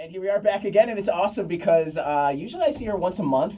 And here we are back again, and it's awesome because usually I see her once a month.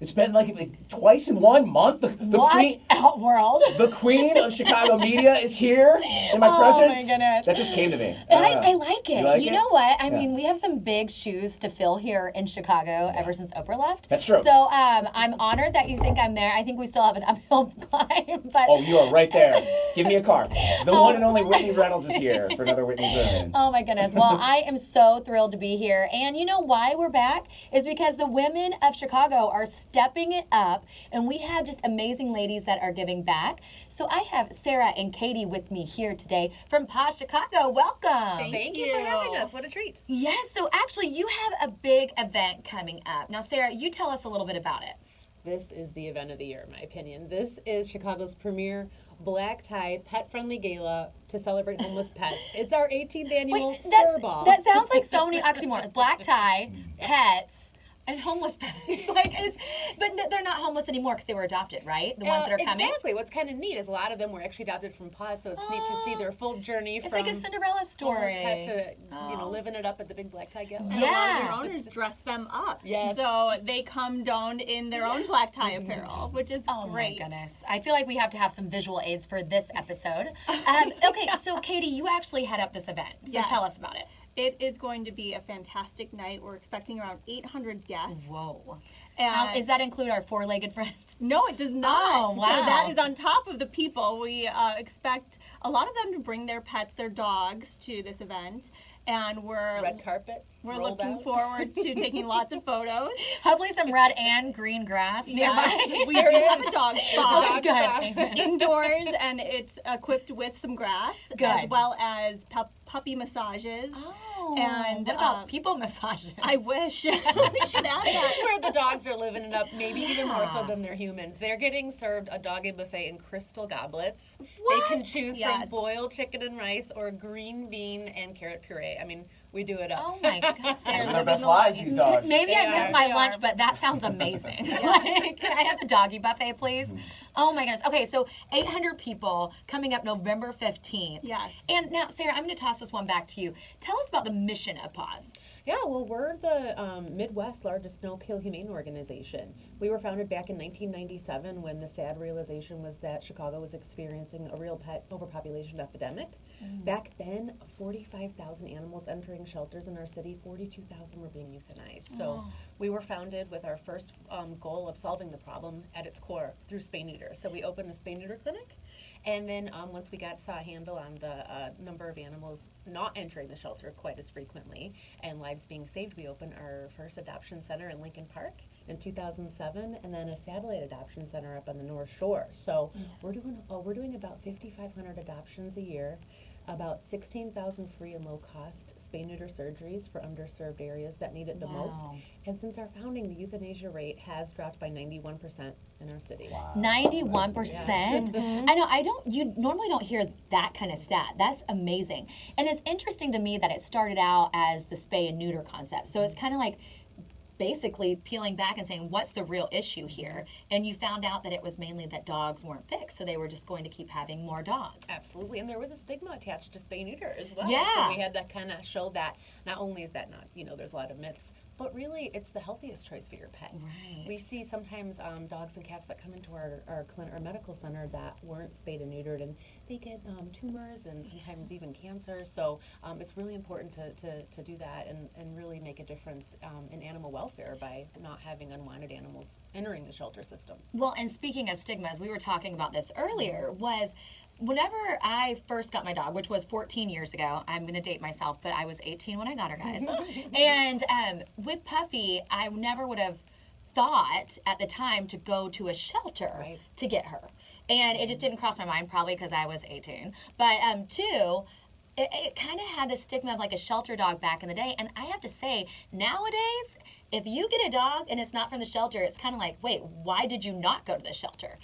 It's been like twice in 1 month. Watch out, world. The queen of Chicago media is here in my presence. Oh my goodness. That just came to me. I like it. You like it? Know what? I mean, we have some big shoes to fill here in Chicago ever since Oprah left. That's true. So I'm honored that you think I'm there. I think we still have an uphill climb. But Oh, you are right there. Give me a car. The one and only Whitney Reynolds is here for another Whitney's Women. Oh my goodness. Well, I am so thrilled to be here. And you know why we're back? Is because the women of Chicago are stepping it up, and we have just amazing ladies that are giving back. So I have Sarah and Katie with me here today from Paws, Chicago. Welcome. Thank you for having us. What a treat. Yes, so actually you have a big event coming up. Now, Sarah, you tell us a little bit about it. This is the event of the year, in my opinion. This is Chicago's premier black tie pet-friendly gala to celebrate homeless pets. It's our 18th annual fur ball. That sounds like so many oxymorons. Black tie, pets, and homeless pets. But they're not homeless anymore because they were adopted, right? The ones that are coming. Exactly. What's kind of neat is a lot of them were actually adopted from Paws, so it's neat to see their full journey It's from like a Cinderella story. homeless pet to living it up at the big black tie gala. And a lot of their owners dress them up. Yes. So they come donned in their own black tie apparel, which is great. Oh my goodness. I feel like we have to have some visual aids for this episode. Okay, so Katie, you actually head up this event. So tell us about it. It is going to be a fantastic night. We're expecting around 800 guests. Whoa. And Does that include our four-legged friends? no, it does not. Oh, wow. So that is on top of the people. We expect a lot of them to bring their pets, their dogs, to this event. And we're Red carpet. We're rolled looking out. forward to taking lots of photos. Hopefully some red and green grass nearby. Yes, we do have a dog Oh, spot good. indoors, and it's equipped with some grass, Good. as well as puppy massages. Oh, And, what about people massages? I wish we should add That's that. where the dogs are living it up, maybe even more so than their humans. They're getting served a doggy buffet in crystal goblets. They can choose Yes. from boiled chicken and rice or green bean and carrot puree. I mean, we do it up. Oh my God. Living their best lives, these dogs. Maybe I They missed are. my They lunch, are. but that sounds amazing. Like, can I have the doggy buffet, please? Oh my goodness. Okay, so 800 people coming up November 15th. Yes. And now, Sarah, I'm going to toss this one back to you. Tell us about the mission of Paws. Yeah, well, we're the Midwest's largest no-kill humane organization. We were founded back in 1997 when the sad realization was that Chicago was experiencing a real pet overpopulation epidemic. Back then, 45,000 animals entering shelters in our city, 42,000 were being euthanized. So we were founded with our first goal of solving the problem at its core through spay neuter. So we opened a spay neuter clinic. And then once we saw a handle on the number of animals not entering the shelter quite as frequently and lives being saved, we opened our first adoption center in Lincoln Park in 2007, and then a satellite adoption center up on the North Shore. So we're doing about 5,500 adoptions a year, about 16,000 free and low-cost spay-neuter surgeries for underserved areas that need it the most. And since our founding, the euthanasia rate has dropped by 91% in our city. Wow. 91%. I know, you normally don't hear that kind of stat. That's amazing. And it's interesting to me that it started out as the spay and neuter concept. So it's kind of like basically peeling back and saying, what's the real issue here? And you found out that it was mainly that dogs weren't fixed, so they were just going to keep having more dogs. Absolutely, and there was a stigma attached to spay neuter as well. Yeah. So we had to kind of show that not only is that not, there's a lot of myths, but really it's the healthiest choice for your pet. Right. We see sometimes dogs and cats that come into our medical center that weren't spayed and neutered, and they get tumors and sometimes even cancer. So it's really important to do that and really make a difference in animal welfare by not having unwanted animals entering the shelter system. Well, and speaking of stigmas, we were talking about this earlier, was whenever I first got my dog, which was 14 years ago, I'm going to date myself, but I was 18 when I got her, guys. And with Puffy, I never would have thought at the time to go to a shelter to get her. And it just didn't cross my mind, probably because I was 18. But two, it kind of had the stigma of like a shelter dog back in the day. And I have to say, nowadays, if you get a dog and it's not from the shelter, it's kind of like, wait, why did you not go to the shelter?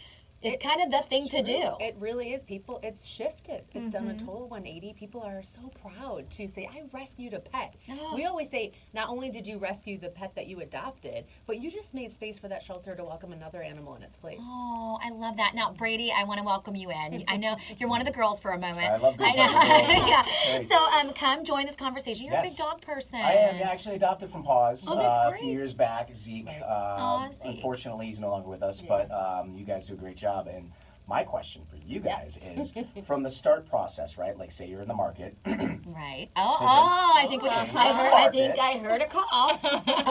is kind of the thing to do. It really is. People, it's shifted. It's done a total 180. People are so proud to say, I rescued a pet. Oh. We always say, not only did you rescue the pet that you adopted, but you just made space for that shelter to welcome another animal in its place. Oh, I love that. Now, Brady, I want to welcome you in. I know you're one of the girls for a moment. I love being I know. one of the girls. Yeah. Great. So, come join this conversation. You're a big Yes. dog person. I am actually adopted from Paws Oh, that's a great. few years back. Zeke. Zeke. Unfortunately, he's no longer with us, but you guys do a great job. And my question for you guys is, from the start process, right? Like, say you're in the market. Right. I think I heard a call.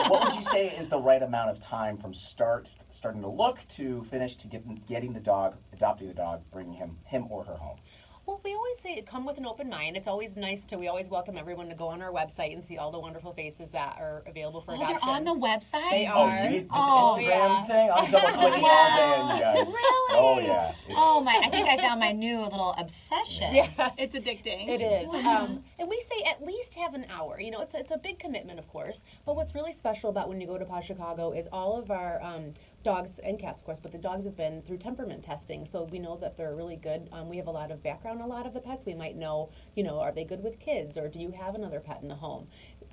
What would you say is the right amount of time from starting to look to finish to getting the dog, adopting the dog, bringing him or her home? Well, we always say come with an open mind. It's always nice we always welcome everyone to go on our website and see all the wonderful faces that are available for adoption. They're on the website? They Oh, are. you need this Oh, Instagram thing? I'm double clicking all day on you guys. Really? Oh, yeah. Oh, my. I think I found my new little obsession. Yes. It's addicting. It is. Wow. And we say at least have an hour. You know, it's a big commitment, of course. But what's really special about when you go to Paws Chicago is all of our dogs and cats, of course, but the dogs have been through temperament testing, so we know that they're really good. We have a lot of background on a lot of the pets. We might know, are they good with kids, or do you have another pet in the home?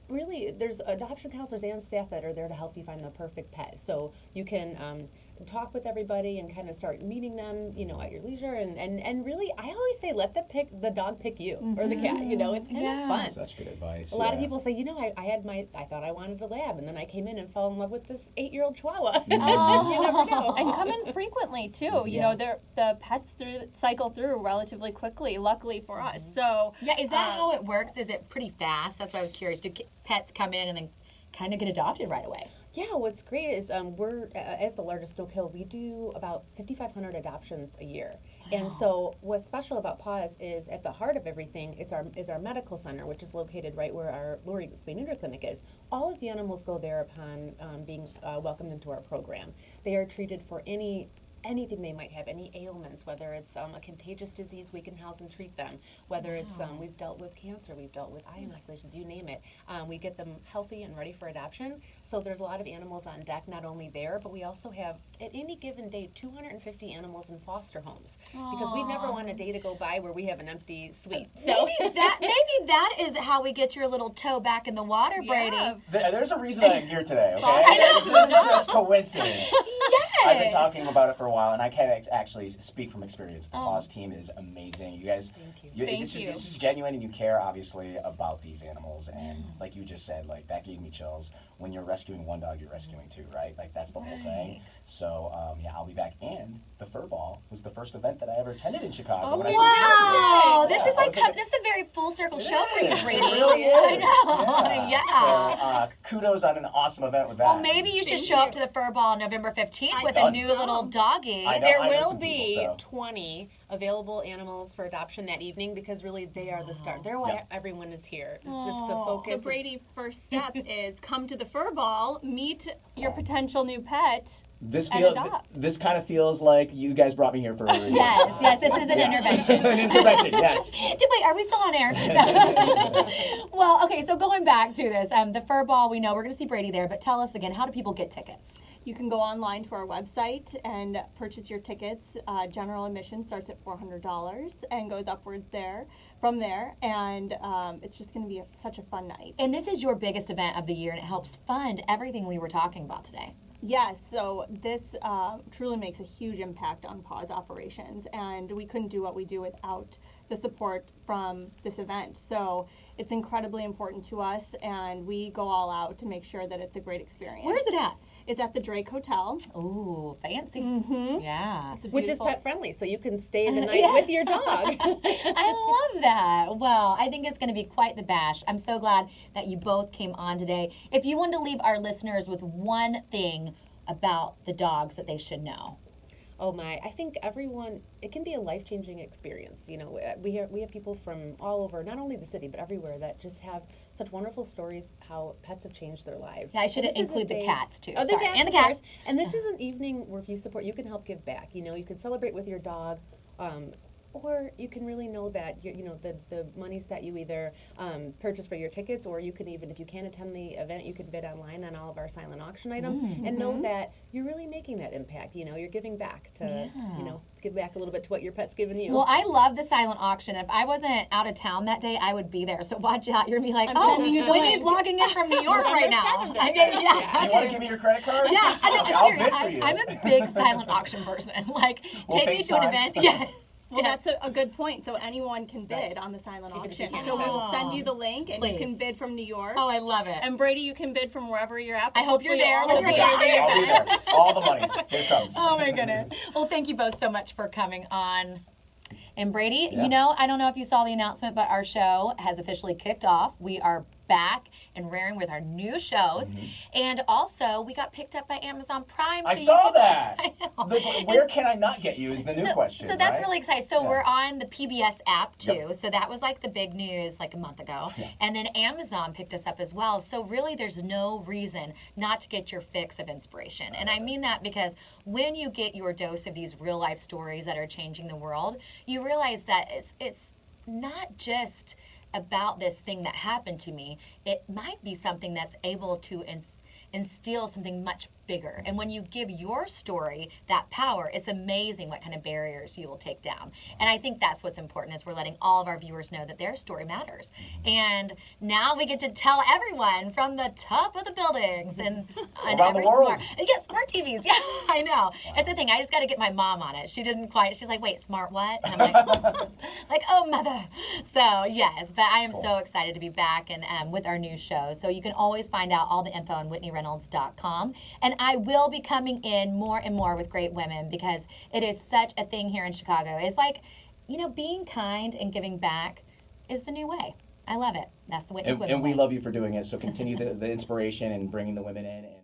Really, there's adoption counselors and staff that are there to help you find the perfect pet. So you can talk with everybody and kind of start meeting them, at your leisure. And really, I always say let the dog pick you or the cat. It's kind of fun. Such good advice. A lot of people say, I thought I wanted a lab, and then I came in and fell in love with this 8-year-old Chihuahua. You never know. And come in frequently too. You know, the pets cycle through relatively quickly. Luckily for us. So Yeah, is that how it works? Is it pretty fast? That's why I was curious. Do pets come in and then kind of get adopted right away? Yeah, what's great is we're, as the largest no-kill, we do about 5,500 adoptions a year. Wow. And so what's special about Paws is at the heart of everything is our medical center, which is located right where our Lurie Spay Neuter Clinic is. All of the animals go there upon being welcomed into our program. They are treated for anything they might have, any ailments, whether it's a contagious disease, we can house and treat them. Whether it's, we've dealt with cancer, we've dealt with eye inoculations, you name it. We get them healthy and ready for adoption. So there's a lot of animals on deck, not only there, but we also have, at any given day, 250 animals in foster homes. Because we never want a day to go by where we have an empty suite. So Maybe that is how we get your little toe back in the water, Brady. Yeah. There's a reason I'm here today, okay? I know. This isn't just coincidence. Yes. I've been talking about it for a while, and I can actually speak from experience. The Paws team is amazing. You guys, Thank you. It's just genuine, and you care, obviously, about these animals. And like you just said, like, that gave me chills. When you're rescuing one dog, you're rescuing two, right? Like, that's the whole thing. So, I'll be back. And the Fur Ball was the first event that I ever attended in Chicago. Oh, when I Wow, first this moved is here. like Yeah, this is a very full circle show for you, It Brady. really is. I know. Yeah. So, kudos on an awesome event with that. Well, maybe you should show up to the Fur Ball on November 15th with a thought new so. little doggy. I know. there I know will some be people, so. 20 available animals for adoption that evening because really they are the start. They're why Yeah. everyone is here. It's the Aw. focus. So Brady, first step is come to the Fur Ball, meet your potential new pet. This and feels. adopt. This kind of feels like you guys brought me here for a reason. Yes, this is an intervention. An intervention, yes. Wait, are we still on air? Well, okay, so going back to this, the Fur Ball, we know we're going to see Brady there, but tell us again, how do people get tickets? You can go online to our website and purchase your tickets. General admission starts at $400 and goes upwards from there. And it's just going to be such a fun night. And this is your biggest event of the year, and it helps fund everything we were talking about today. Yes, so this truly makes a huge impact on Paws operations, and we couldn't do what we do without the support from this event. So it's incredibly important to us, and we go all out to make sure that it's a great experience. Where is it at? It's at the Drake Hotel. Ooh, fancy. Mm-hmm. Yeah. It's a which is beautiful- pet friendly, so you can stay the night with your dog. I love that. Well, I think it's going to be quite the bash. I'm so glad that you both came on today. If you want to leave our listeners with one thing about the dogs that they should know. Oh my, I think everyone, it can be a life-changing experience. You know, we have people from all over, not only the city, but everywhere that just have such wonderful stories how pets have changed their lives. Yeah, I should And this is include a the day- cats too. Oh, the Sorry. cats, And the of cats. course. And this is an evening where if you support, you can help give back. You know, you can celebrate with your dog. or you can really know that the monies that you either purchase for your tickets, or you can even, if you can't attend the event, you can bid online on all of our silent auction items and know that you're really making that impact. You're giving back to give back a little bit to what your pet's given you. Well, I love the silent auction. If I wasn't out of town that day, I would be there. So watch out. You're gonna be like, sending you the Whitney's link. logging in from New York right now. Number 7, I that's know, right. yeah. Do you want to give me your credit card? Yeah, I know. Okay, I'm I'll serious. bid for you. I'm a big silent auction person. Like, We'll take me to an FaceTime. event. Yes. Well, Yes. that's a good point. So anyone can bid on the silent Even if you auction. can't So attend. we'll send you the link, and you can Please. bid from New York. Oh, I love it. And Brady, you can bid from wherever you're at. I hope you're Hopefully there all when of you're the there. days- I'll be there. All the monies. Here it comes. Oh my goodness. Well, thank you both so much for coming on. And Brady, Yeah. I don't know if you saw the announcement, but our show has officially kicked off. We are back and raring with our new shows. And also, we got picked up by Amazon Prime. I so you saw can- that. I know. Where can I not get you is the new question. So that's right? really exciting. So Yeah. we're on the PBS app too. Yep. So that was like the big news like a month ago. Yeah. And then Amazon picked us up as well. So really there's no reason not to get your fix of inspiration. And I mean that because when you get your dose of these real life stories that are changing the world, you realize that it's not just about this thing that happened to me. It might be something that's able to instill something much bigger. And when you give your story that power, it's amazing what kind of barriers you will take down. And I think that's what's important, is we're letting all of our viewers know that their story matters. And now we get to tell everyone from the top of the buildings and Around every the world. smart TVs. Yeah, I know. It's a thing. I just got to get my mom on it. She didn't quite. She's like, wait, smart what? And I'm like, oh, mother. So yes, but I am so excited to be back and with our new show. So you can always find out all the info on WhitneyReynolds.com. And I will be coming in more and more with great women, because it is such a thing here in Chicago. It's like, being kind and giving back is the new way. I love it. That's the Whitney's Women And we way. love you for doing it. So continue the inspiration and bringing the women in.